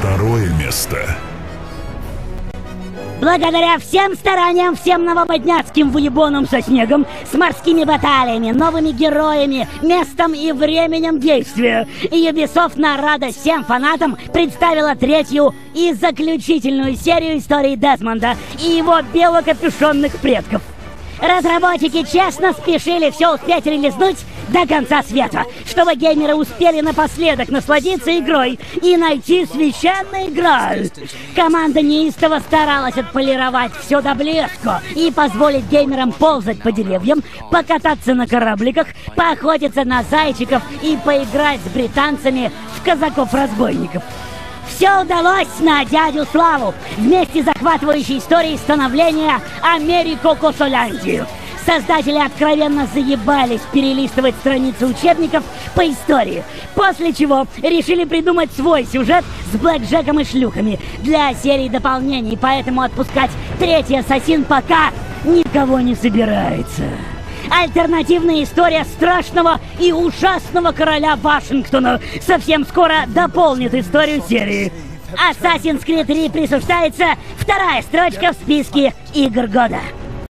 2 место. Благодаря всем стараниям, всем новомодняцким выебонам со снегом, с морскими баталиями, новыми героями, местом и временем действия, Ubisoft на радость всем фанатам представила 3-ю и заключительную серию истории Дезмонда и его белокапюшонных предков. Разработчики честно спешили все успеть релизнуть до конца света, чтобы геймеры успели напоследок насладиться игрой и найти священный Грааль. Команда неистово старалась отполировать все до блеска и позволить геймерам ползать по деревьям, покататься на корабликах, поохотиться на зайчиков и поиграть с британцами в казаков-разбойников. Все удалось на дядю Славу вместе с захватывающей историей становления Америко-Косоляндии. Создатели откровенно заебались перелистывать страницы учебников по истории, после чего решили придумать свой сюжет с блэкджеком и шлюхами для серии дополнений, поэтому отпускать 3-й Ассасин пока никого не собирается. Альтернативная история страшного и ужасного короля Вашингтона совсем скоро дополнит историю серии. Assassin's Creed 3 присуждается 2-я строчка в списке игр года.